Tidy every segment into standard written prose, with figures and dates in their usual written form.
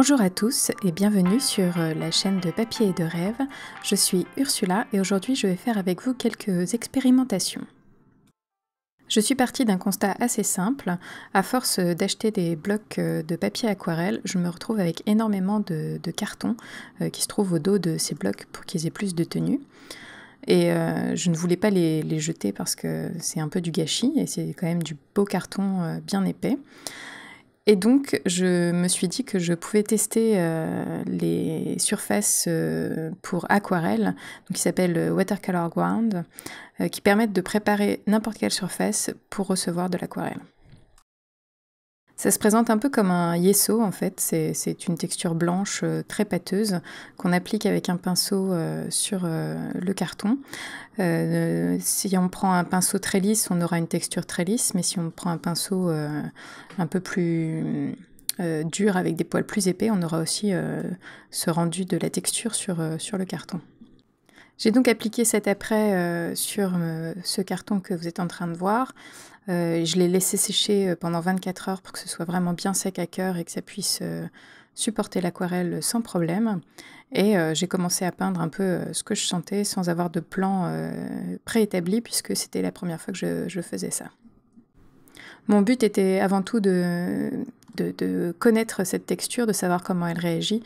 Bonjour à tous et bienvenue sur la chaîne de papier et de rêve. Je suis Ursula et aujourd'hui je vais faire avec vous quelques expérimentations. Je suis partie d'un constat assez simple. À force d'acheter des blocs de papier aquarelle, je me retrouve avec énormément de cartons qui se trouvent au dos de ces blocs pour qu'ils aient plus de tenue. Et je ne voulais pas les jeter parce que c'est un peu du gâchis et c'est quand même du beau carton bien épais. Et donc, je me suis dit que je pouvais tester les surfaces pour aquarelle, qui s'appellent Watercolor Ground, qui permettent de préparer n'importe quelle surface pour recevoir de l'aquarelle. Ça se présente un peu comme un yeso en fait, c'est une texture blanche très pâteuse qu'on applique avec un pinceau sur le carton. Si on prend un pinceau très lisse, on aura une texture très lisse, mais si on prend un pinceau un peu plus dur avec des poils plus épais, on aura aussi ce rendu de la texture sur le carton. J'ai donc appliqué cet après sur ce carton que vous êtes en train de voir. Je l'ai laissé sécher pendant 24 heures pour que ce soit vraiment bien sec à cœur et que ça puisse supporter l'aquarelle sans problème. Et j'ai commencé à peindre un peu ce que je sentais sans avoir de plan préétabli puisque c'était la première fois que je faisais ça. Mon but était avant tout de connaître cette texture, de savoir comment elle réagit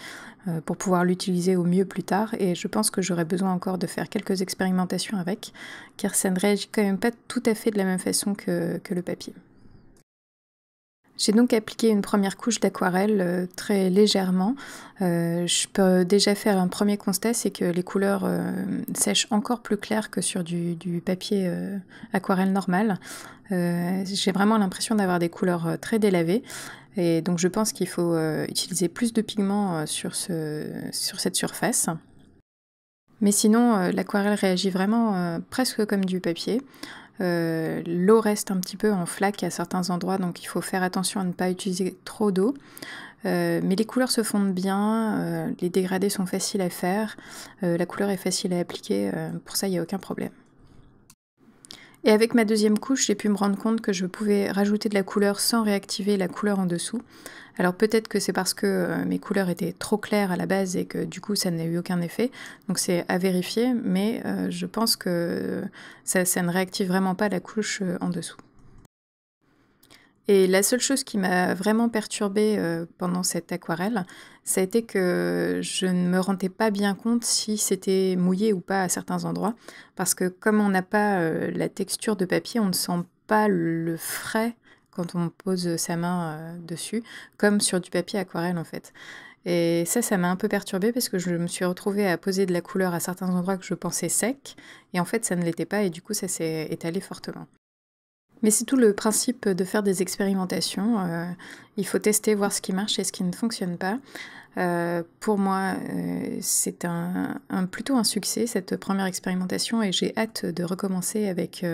pour pouvoir l'utiliser au mieux plus tard. Et je pense que j'aurai besoin encore de faire quelques expérimentations avec, car ça ne réagit quand même pas tout à fait de la même façon que le papier. J'ai donc appliqué une première couche d'aquarelle très légèrement. Je peux déjà faire un premier constat, c'est que les couleurs sèchent encore plus clair que sur du papier aquarelle normal. J'ai vraiment l'impression d'avoir des couleurs très délavées. Et donc je pense qu'il faut utiliser plus de pigments sur cette surface. Mais sinon, l'aquarelle réagit vraiment presque comme du papier. L'eau reste un petit peu en flaque à certains endroits, donc il faut faire attention à ne pas utiliser trop d'eau. Mais les couleurs se fondent bien, les dégradés sont faciles à faire, la couleur est facile à appliquer, pour ça il n'y a aucun problème. Et avec ma deuxième couche, j'ai pu me rendre compte que je pouvais rajouter de la couleur sans réactiver la couleur en dessous. Alors peut-être que c'est parce que mes couleurs étaient trop claires à la base et que du coup ça n'a eu aucun effet. Donc c'est à vérifier, mais je pense que ça ne réactive vraiment pas la couche en dessous. Et la seule chose qui m'a vraiment perturbée pendant cette aquarelle, ça a été que je ne me rendais pas bien compte si c'était mouillé ou pas à certains endroits. Parce que comme on n'a pas la texture de papier, on ne sent pas le frais quand on pose sa main dessus, comme sur du papier aquarelle en fait. Et ça m'a un peu perturbée parce que je me suis retrouvée à poser de la couleur à certains endroits que je pensais secs, et en fait ça ne l'était pas, et du coup ça s'est étalé fortement. Mais c'est tout le principe de faire des expérimentations. Il faut tester, voir ce qui marche et ce qui ne fonctionne pas. Pour moi, c'est plutôt un succès, cette première expérimentation, et j'ai hâte de recommencer avec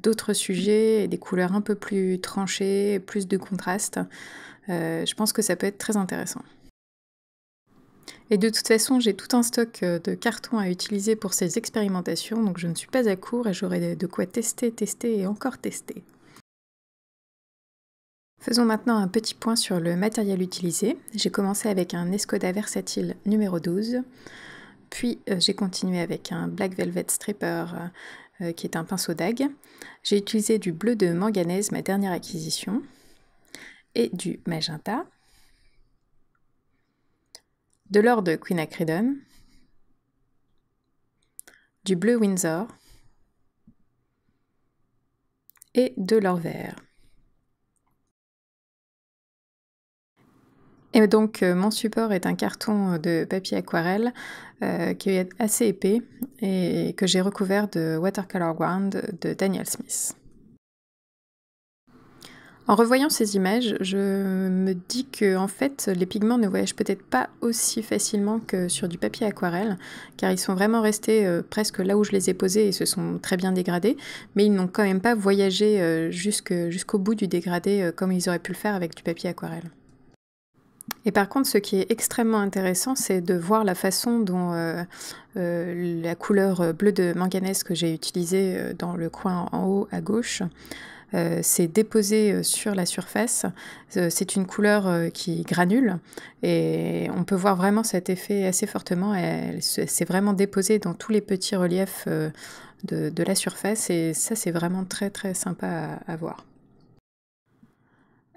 d'autres sujets et des couleurs un peu plus tranchées, plus de contraste. Je pense que ça peut être très intéressant. Et de toute façon, j'ai tout un stock de cartons à utiliser pour ces expérimentations, donc je ne suis pas à court et j'aurai de quoi tester et encore tester. Faisons maintenant un petit point sur le matériel utilisé. J'ai commencé avec un Escoda Versatile numéro 12, puis j'ai continué avec un Black Velvet Stripper qui est un pinceau dague. J'ai utilisé du bleu de manganèse, ma dernière acquisition, et du magenta, de l'or de quinacridone, du bleu Windsor et de l'or vert. Et donc mon support est un carton de papier aquarelle qui est assez épais et que j'ai recouvert de Watercolor Ground de Daniel Smith. En revoyant ces images, je me dis que en fait, les pigments ne voyagent peut-être pas aussi facilement que sur du papier aquarelle, car ils sont vraiment restés presque là où je les ai posés et se sont très bien dégradés, mais ils n'ont quand même pas voyagé jusqu'au bout du dégradé comme ils auraient pu le faire avec du papier aquarelle. Et par contre, ce qui est extrêmement intéressant, c'est de voir la façon dont la couleur bleue de manganèse que j'ai utilisée dans le coin en haut à gauche s'est déposée sur la surface. C'est une couleur qui granule et on peut voir vraiment cet effet assez fortement. Elle s'est vraiment déposée dans tous les petits reliefs de la surface et ça, c'est vraiment très très sympa à voir.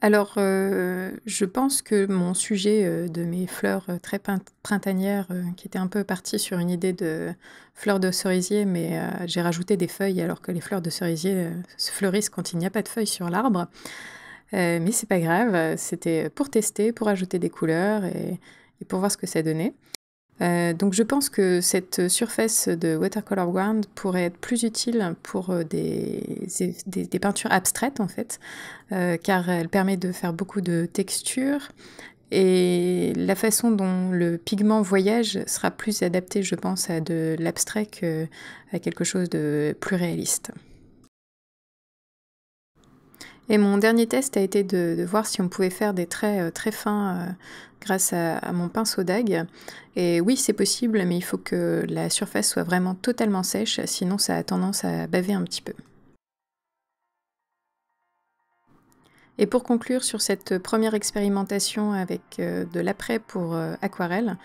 Alors, je pense que mon sujet, de mes fleurs, très printanières, qui était un peu partie sur une idée de fleurs de cerisier, mais j'ai rajouté des feuilles alors que les fleurs de cerisier, se fleurissent quand il n'y a pas de feuilles sur l'arbre. Mais c'est pas grave, c'était pour tester, pour ajouter des couleurs et pour voir ce que ça donnait. Donc je pense que cette surface de watercolor wand pourrait être plus utile pour des peintures abstraites en fait, car elle permet de faire beaucoup de textures et la façon dont le pigment voyage sera plus adaptée, je pense, à de l'abstrait qu'à quelque chose de plus réaliste. Et mon dernier test a été de voir si on pouvait faire des traits très fins grâce à mon pinceau dague. Et oui, c'est possible, mais il faut que la surface soit vraiment totalement sèche, sinon ça a tendance à baver un petit peu. Et pour conclure sur cette première expérimentation avec de l'après pour aquarelle,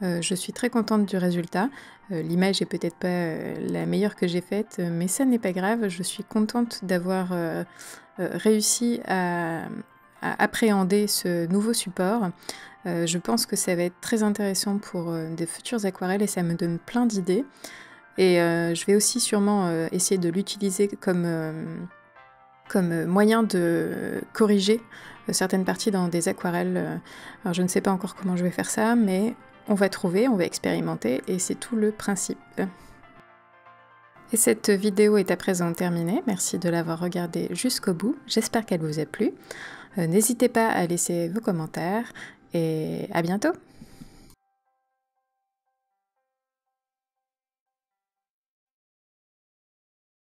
je suis très contente du résultat. L'image est peut-être pas la meilleure que j'ai faite, mais ça n'est pas grave. Je suis contente d'avoir réussi à appréhender ce nouveau support. Je pense que ça va être très intéressant pour des futures aquarelles et ça me donne plein d'idées. Et je vais aussi sûrement essayer de l'utiliser comme moyen de corriger certaines parties dans des aquarelles. Alors je ne sais pas encore comment je vais faire ça, mais on va trouver, on va expérimenter, et c'est tout le principe. Et cette vidéo est à présent terminée, merci de l'avoir regardée jusqu'au bout, j'espère qu'elle vous a plu. N'hésitez pas à laisser vos commentaires, et à bientôt!